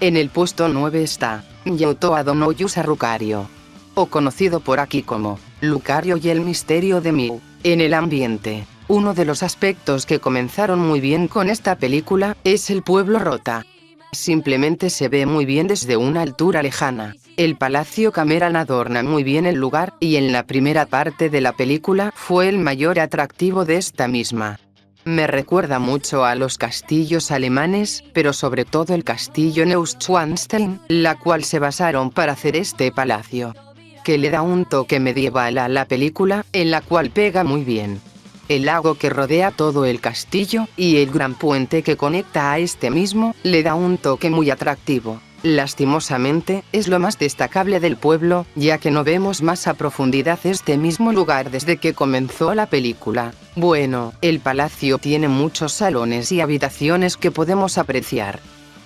En el puesto 9 está Youtoado no Yusa Lucario, o conocido por aquí como Lucario y el misterio de Mew. En el ambiente, uno de los aspectos que comenzaron muy bien con esta película es el pueblo Rota. Simplemente se ve muy bien desde una altura lejana. El Palacio Cameron adorna muy bien el lugar, y en la primera parte de la película fue el mayor atractivo de esta misma. Me recuerda mucho a los castillos alemanes, pero sobre todo el castillo Neuschwanstein, la cual se basaron para hacer este palacio, que le da un toque medieval a la película, en la cual pega muy bien. El lago que rodea todo el castillo, y el gran puente que conecta a este mismo, le da un toque muy atractivo. Lastimosamente, es lo más destacable del pueblo, ya que no vemos más a profundidad este mismo lugar desde que comenzó la película. Bueno, el palacio tiene muchos salones y habitaciones que podemos apreciar.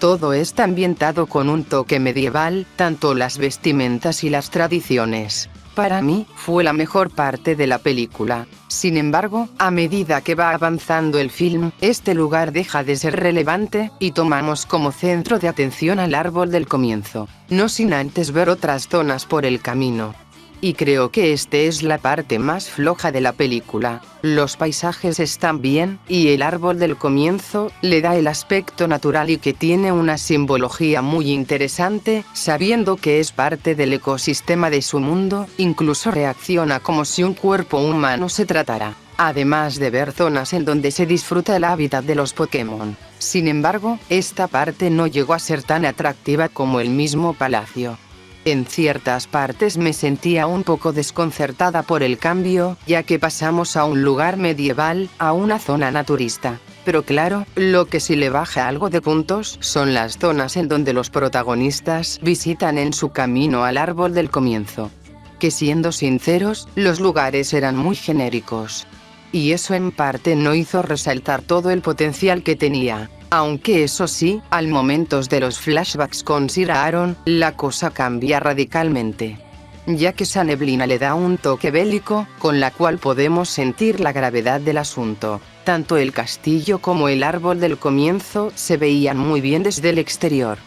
Todo está ambientado con un toque medieval, tanto las vestimentas y las tradiciones. Para mí, fue la mejor parte de la película. Sin embargo, a medida que va avanzando el film, este lugar deja de ser relevante, y tomamos como centro de atención al árbol del comienzo, no sin antes ver otras zonas por el camino. Y creo que este es la parte más floja de la película. Los paisajes están bien, y el árbol del comienzo le da el aspecto natural y que tiene una simbología muy interesante, sabiendo que es parte del ecosistema de su mundo, incluso reacciona como si un cuerpo humano se tratara. Además de ver zonas en donde se disfruta el hábitat de los Pokémon. Sin embargo, esta parte no llegó a ser tan atractiva como el mismo palacio. En ciertas partes me sentía un poco desconcertada por el cambio, ya que pasamos a un lugar medieval, a una zona naturista. Pero claro, lo que sí le baja algo de puntos son las zonas en donde los protagonistas visitan en su camino al árbol del comienzo. Que siendo sinceros, los lugares eran muy genéricos. Y eso en parte no hizo resaltar todo el potencial que tenía. Aunque eso sí, al momentos de los flashbacks con Sir Aaron, la cosa cambia radicalmente. Ya que esa neblina le da un toque bélico, con la cual podemos sentir la gravedad del asunto. Tanto el castillo como el árbol del comienzo se veían muy bien desde el exterior.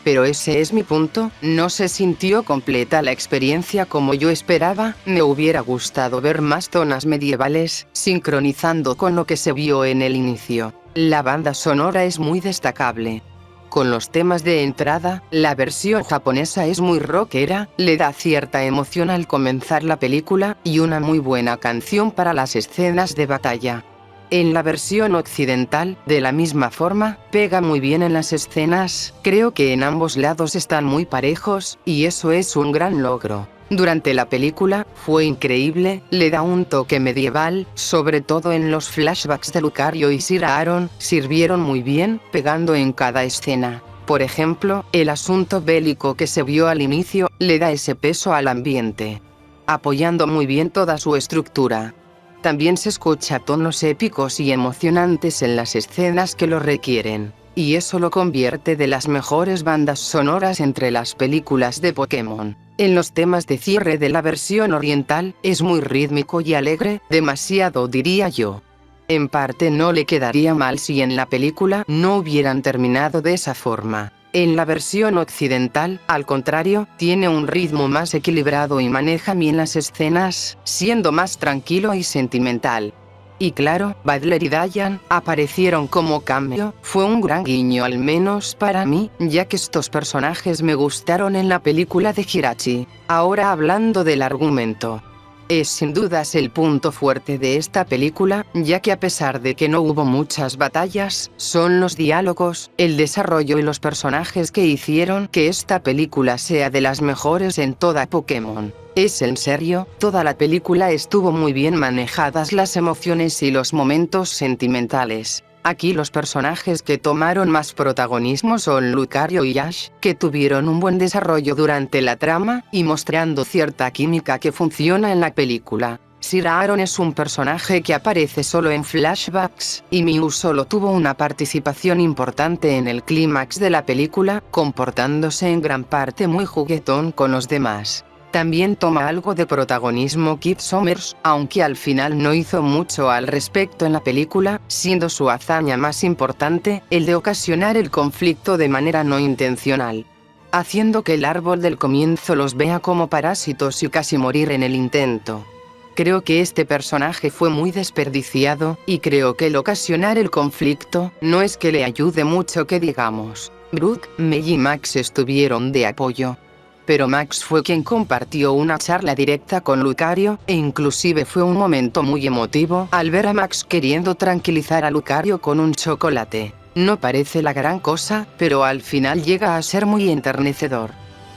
Pero ese es mi punto, no se sintió completa la experiencia como yo esperaba, me hubiera gustado ver más zonas medievales, sincronizando con lo que se vio en el inicio. La banda sonora es muy destacable. Con los temas de entrada, la versión japonesa es muy rockera, le da cierta emoción al comenzar la película, y una muy buena canción para las escenas de batalla. En la versión occidental, de la misma forma, pega muy bien en las escenas, creo que en ambos lados están muy parejos, y eso es un gran logro. Durante la película, fue increíble, le da un toque medieval, sobre todo en los flashbacks de Lucario y Sir Aaron, sirvieron muy bien, pegando en cada escena. Por ejemplo, el asunto bélico que se vio al inicio, le da ese peso al ambiente, apoyando muy bien toda su estructura. También se escucha tonos épicos y emocionantes en las escenas que lo requieren, y eso lo convierte de las mejores bandas sonoras entre las películas de Pokémon. En los temas de cierre de la versión oriental, es muy rítmico y alegre, demasiado diría yo. En parte no le quedaría mal si en la película no hubieran terminado de esa forma. En la versión occidental, al contrario, tiene un ritmo más equilibrado y maneja bien las escenas, siendo más tranquilo y sentimental. Y claro, Badler y Diane aparecieron como cameo, fue un gran guiño al menos para mí, ya que estos personajes me gustaron en la película de Hirachi. Ahora hablando del argumento. Es sin dudas el punto fuerte de esta película, ya que a pesar de que no hubo muchas batallas, son los diálogos, el desarrollo y los personajes que hicieron que esta película sea de las mejores en toda Pokémon. Es en serio, toda la película estuvo muy bien manejadas las emociones y los momentos sentimentales. Aquí los personajes que tomaron más protagonismo son Lucario y Ash, que tuvieron un buen desarrollo durante la trama, y mostrando cierta química que funciona en la película. Sir Aaron es un personaje que aparece solo en flashbacks, y Mew solo tuvo una participación importante en el clímax de la película, comportándose en gran parte muy juguetón con los demás. También toma algo de protagonismo Kid Somers, aunque al final no hizo mucho al respecto en la película, siendo su hazaña más importante el de ocasionar el conflicto de manera no intencional, haciendo que el árbol del comienzo los vea como parásitos y casi morir en el intento. Creo que este personaje fue muy desperdiciado, y creo que el ocasionar el conflicto no es que le ayude mucho que digamos. Brooke, Meg y Max estuvieron de apoyo, pero Max fue quien compartió una charla directa con Lucario, e inclusive fue un momento muy emotivo al ver a Max queriendo tranquilizar a Lucario con un chocolate. No parece la gran cosa, pero al final llega a ser muy enternecedor.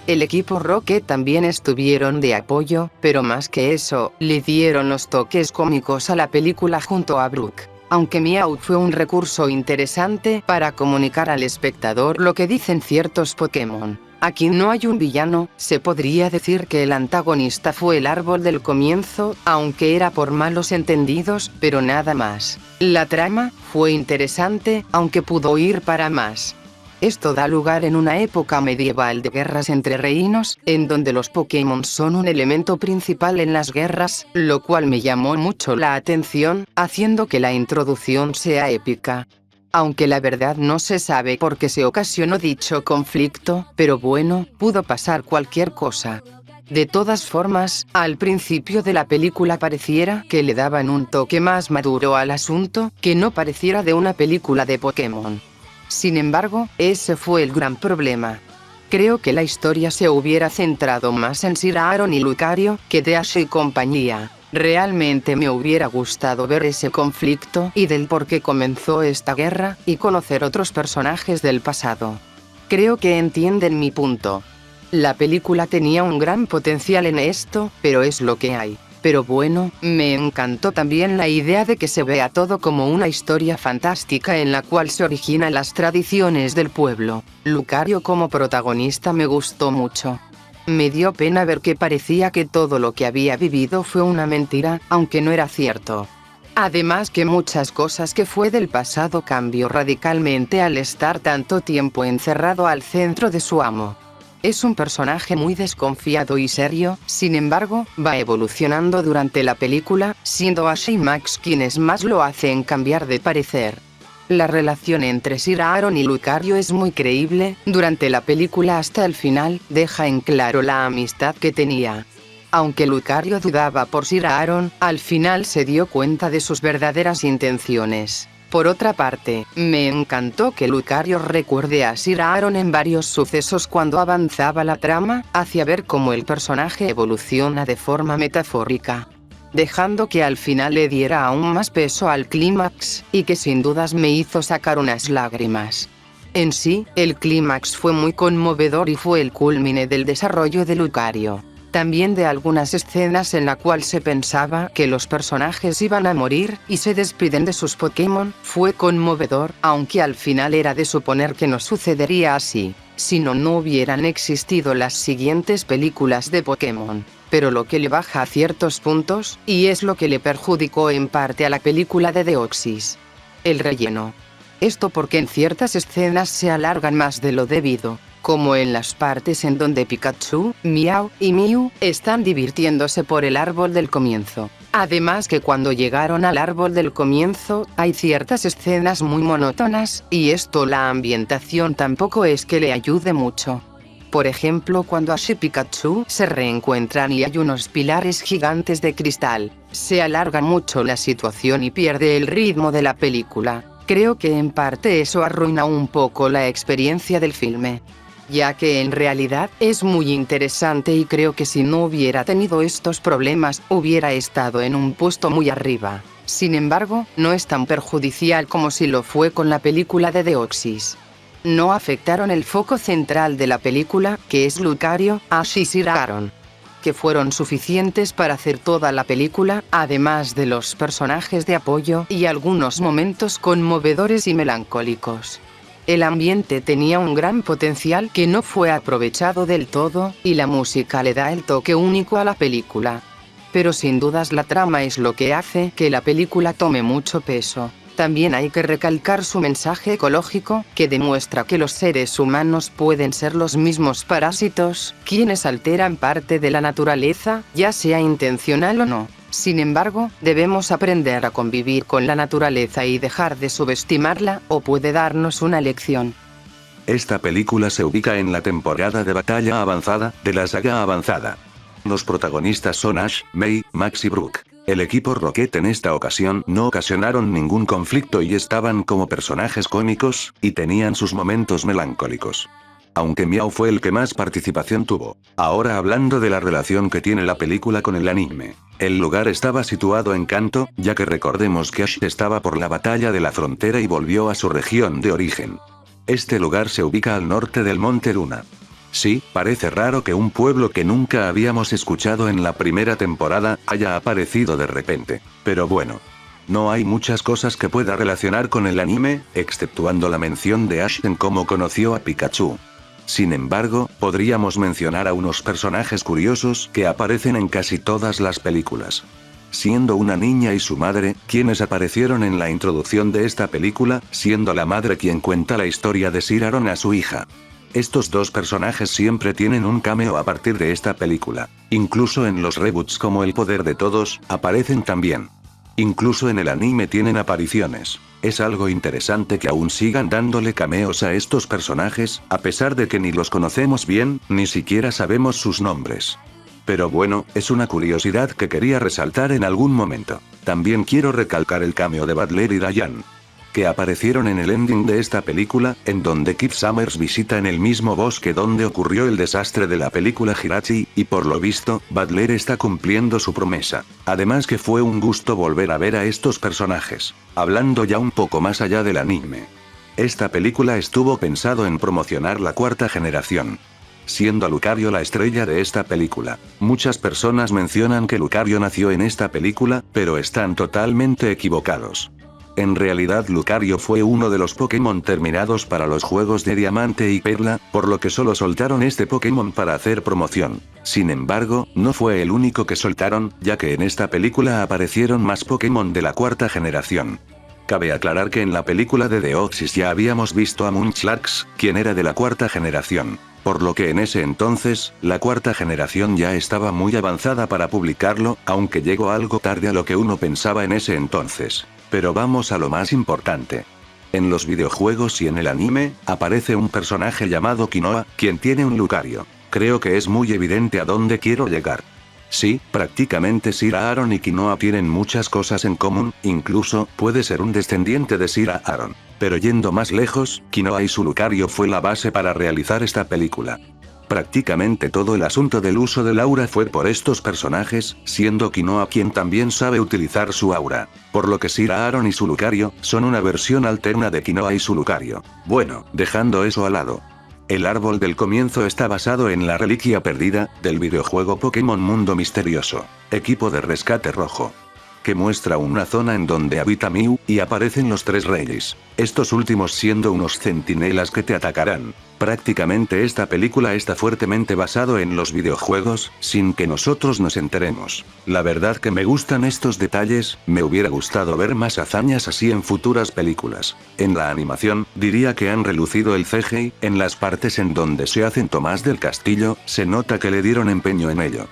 El equipo Rocket también estuvieron de apoyo, pero más que eso, le dieron los toques cómicos a la película junto a Brooke. Aunque Meowth fue un recurso interesante para comunicar al espectador lo que dicen ciertos Pokémon. Aquí no hay un villano, se podría decir que el antagonista fue el árbol del comienzo, aunque era por malos entendidos, pero nada más. La trama fue interesante, aunque pudo ir para más. Esto da lugar en una época medieval de guerras entre reinos, en donde los Pokémon son un elemento principal en las guerras, lo cual me llamó mucho la atención, haciendo que la introducción sea épica. Aunque la verdad no se sabe por qué se ocasionó dicho conflicto, pero bueno, pudo pasar cualquier cosa. De todas formas, al principio de la película pareciera que le daban un toque más maduro al asunto, que no pareciera de una película de Pokémon. Sin embargo, ese fue el gran problema. Creo que la historia se hubiera centrado más en Sir Aaron y Lucario, que de Ash y compañía. Realmente me hubiera gustado ver ese conflicto y del por qué comenzó esta guerra, y conocer otros personajes del pasado. Creo que entienden mi punto. La película tenía un gran potencial en esto, pero es lo que hay. Pero bueno, me encantó también la idea de que se vea todo como una historia fantástica en la cual se originan las tradiciones del pueblo. Lucario como protagonista me gustó mucho. Me dio pena ver que parecía que todo lo que había vivido fue una mentira, aunque no era cierto. Además que muchas cosas que fue del pasado cambió radicalmente al estar tanto tiempo encerrado al centro de su amo. Es un personaje muy desconfiado y serio, sin embargo, va evolucionando durante la película, siendo Ash y Max quienes más lo hacen cambiar de parecer. La relación entre Sir Aaron y Lucario es muy creíble, durante la película hasta el final, deja en claro la amistad que tenía. Aunque Lucario dudaba por Sir Aaron, al final se dio cuenta de sus verdaderas intenciones. Por otra parte, me encantó que Lucario recuerde a Sir Aaron en varios sucesos cuando avanzaba la trama, hacia ver cómo el personaje evoluciona de forma metafórica, dejando que al final le diera aún más peso al clímax, y que sin dudas me hizo sacar unas lágrimas. En sí, el clímax fue muy conmovedor y fue el culmine del desarrollo de Lucario. También de algunas escenas en la cual se pensaba que los personajes iban a morir y se despiden de sus Pokémon, fue conmovedor, aunque al final era de suponer que no sucedería así, si no hubieran existido las siguientes películas de Pokémon. Pero lo que le baja a ciertos puntos, y es lo que le perjudicó en parte a la película de Deoxys: el relleno. Esto porque en ciertas escenas se alargan más de lo debido, como en las partes en donde Pikachu, Meowth y Mew están divirtiéndose por el árbol del comienzo. Además que cuando llegaron al árbol del comienzo, hay ciertas escenas muy monótonas, y esto la ambientación tampoco es que le ayude mucho. Por ejemplo, cuando Ash y Pikachu se reencuentran y hay unos pilares gigantes de cristal, se alarga mucho la situación y pierde el ritmo de la película. Creo que en parte eso arruina un poco la experiencia del filme, ya que en realidad es muy interesante y creo que si no hubiera tenido estos problemas, hubiera estado en un puesto muy arriba. Sin embargo, no es tan perjudicial como si lo fue con la película de Deoxys. No afectaron el foco central de la película, que es Lucario, Ash y Sir Aaron, que fueron suficientes para hacer toda la película, además de los personajes de apoyo y algunos momentos conmovedores y melancólicos. El ambiente tenía un gran potencial que no fue aprovechado del todo, y la música le da el toque único a la película. Pero sin dudas la trama es lo que hace que la película tome mucho peso. También hay que recalcar su mensaje ecológico, que demuestra que los seres humanos pueden ser los mismos parásitos, quienes alteran parte de la naturaleza, ya sea intencional o no. Sin embargo, debemos aprender a convivir con la naturaleza y dejar de subestimarla, o puede darnos una lección. Esta película se ubica en la temporada de batalla avanzada, de la saga avanzada. Los protagonistas son Ash, May, Max y Brooke. El equipo Rocket en esta ocasión no ocasionaron ningún conflicto y estaban como personajes cómicos, y tenían sus momentos melancólicos. Aunque Meow fue el que más participación tuvo. Ahora hablando de la relación que tiene la película con el anime. El lugar estaba situado en Kanto, ya que recordemos que Ash estaba por la batalla de la frontera y volvió a su región de origen. Este lugar se ubica al norte del Monte Luna. Sí, parece raro que un pueblo que nunca habíamos escuchado en la primera temporada haya aparecido de repente. Pero bueno. No hay muchas cosas que pueda relacionar con el anime, exceptuando la mención de Ash en cómo conoció a Pikachu. Sin embargo, podríamos mencionar a unos personajes curiosos que aparecen en casi todas las películas. Siendo una niña y su madre, quienes aparecieron en la introducción de esta película, siendo la madre quien cuenta la historia de Sir Aaron a su hija. Estos dos personajes siempre tienen un cameo a partir de esta película. Incluso en los reboots como El Poder de Todos, aparecen también. Incluso en el anime tienen apariciones. Es algo interesante que aún sigan dándole cameos a estos personajes, a pesar de que ni los conocemos bien, ni siquiera sabemos sus nombres. Pero bueno, es una curiosidad que quería resaltar en algún momento. También quiero recalcar el cameo de Butler y Diane, que aparecieron en el ending de esta película, en donde Kid Summers visita en el mismo bosque donde ocurrió el desastre de la película Hirachi, y por lo visto, Butler está cumpliendo su promesa. Además que fue un gusto volver a ver a estos personajes. Hablando ya un poco más allá del anime. Esta película estuvo pensado en promocionar la cuarta generación. Siendo Lucario la estrella de esta película. Muchas personas mencionan que Lucario nació en esta película, pero están totalmente equivocados. En realidad Lucario fue uno de los Pokémon terminados para los juegos de Diamante y Perla, por lo que solo soltaron este Pokémon para hacer promoción. Sin embargo, no fue el único que soltaron, ya que en esta película aparecieron más Pokémon de la cuarta generación. Cabe aclarar que en la película de Deoxys ya habíamos visto a Munchlax, quien era de la cuarta generación. Por lo que en ese entonces, la cuarta generación ya estaba muy avanzada para publicarlo, aunque llegó algo tarde a lo que uno pensaba en ese entonces. Pero vamos a lo más importante. En los videojuegos y en el anime, aparece un personaje llamado Quinoa, quien tiene un Lucario. Creo que es muy evidente a dónde quiero llegar. Sí, prácticamente Sir Aaron y Quinoa tienen muchas cosas en común, incluso, puede ser un descendiente de Sir Aaron. Pero yendo más lejos, Quinoa y su Lucario fue la base para realizar esta película. Prácticamente todo el asunto del uso del aura fue por estos personajes, siendo Quinoa quien también sabe utilizar su aura. Por lo que Sir Aaron y su Lucario, son una versión alterna de Quinoa y su Lucario. Bueno, dejando eso al lado. El árbol del comienzo está basado en la reliquia perdida, del videojuego Pokémon Mundo Misterioso. Equipo de rescate rojo. Que muestra una zona en donde habita Mew, y aparecen los tres reyes. Estos últimos siendo unos centinelas que te atacarán. Prácticamente esta película está fuertemente basado en los videojuegos, sin que nosotros nos enteremos. La verdad que me gustan estos detalles, me hubiera gustado ver más hazañas así en futuras películas. En la animación, diría que han relucido el CGI, en las partes en donde se hacen tomas del castillo, se nota que le dieron empeño en ello.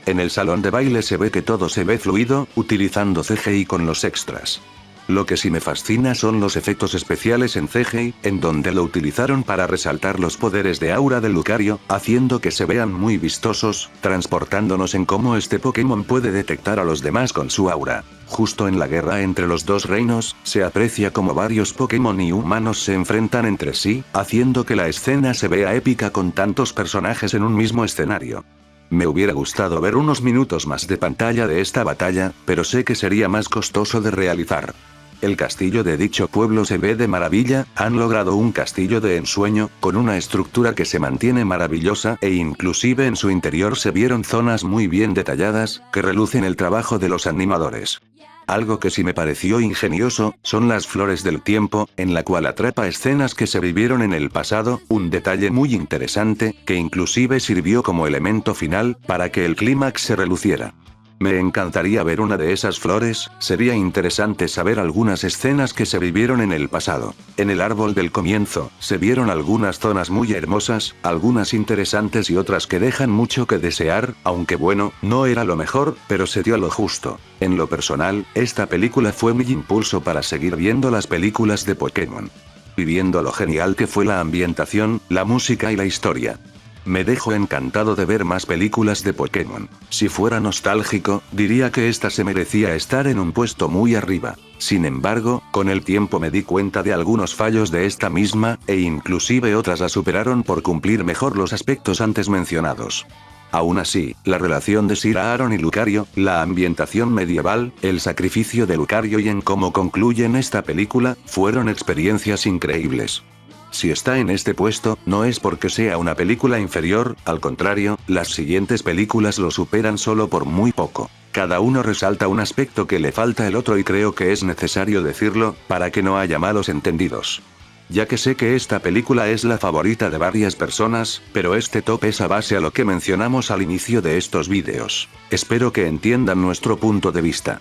En el salón de baile se ve que todo se ve fluido, utilizando CGI con los extras. Lo que sí me fascina son los efectos especiales en CGI, en donde lo utilizaron para resaltar los poderes de aura de Lucario, haciendo que se vean muy vistosos, transportándonos en cómo este Pokémon puede detectar a los demás con su aura. Justo en la guerra entre los dos reinos, se aprecia como varios Pokémon y humanos se enfrentan entre sí, haciendo que la escena se vea épica con tantos personajes en un mismo escenario. Me hubiera gustado ver unos minutos más de pantalla de esta batalla, pero sé que sería más costoso de realizar. El castillo de dicho pueblo se ve de maravilla, han logrado un castillo de ensueño, con una estructura que se mantiene maravillosa e inclusive en su interior se vieron zonas muy bien detalladas, que relucen el trabajo de los animadores. Algo que sí me pareció ingenioso, son las flores del tiempo, en la cual atrapa escenas que se vivieron en el pasado, un detalle muy interesante, que inclusive sirvió como elemento final, para que el clímax se reluciera. Me encantaría ver una de esas flores, sería interesante saber algunas escenas que se vivieron en el pasado. En el árbol del comienzo, se vieron algunas zonas muy hermosas, algunas interesantes y otras que dejan mucho que desear, aunque bueno, no era lo mejor, pero se dio lo justo. En lo personal, esta película fue mi impulso para seguir viendo las películas de Pokémon. Viviendo lo genial que fue la ambientación, la música y la historia. Me dejo encantado de ver más películas de Pokémon. Si fuera nostálgico, diría que esta se merecía estar en un puesto muy arriba. Sin embargo, con el tiempo me di cuenta de algunos fallos de esta misma, e inclusive otras la superaron por cumplir mejor los aspectos antes mencionados. Aún así, la relación de Sir Aaron y Lucario, la ambientación medieval, el sacrificio de Lucario y en cómo concluyen esta película, fueron experiencias increíbles. Si está en este puesto, no es porque sea una película inferior, al contrario, las siguientes películas lo superan solo por muy poco. Cada uno resalta un aspecto que le falta al otro y creo que es necesario decirlo, para que no haya malos entendidos. Ya que sé que esta película es la favorita de varias personas, pero este top es a base a lo que mencionamos al inicio de estos vídeos. Espero que entiendan nuestro punto de vista.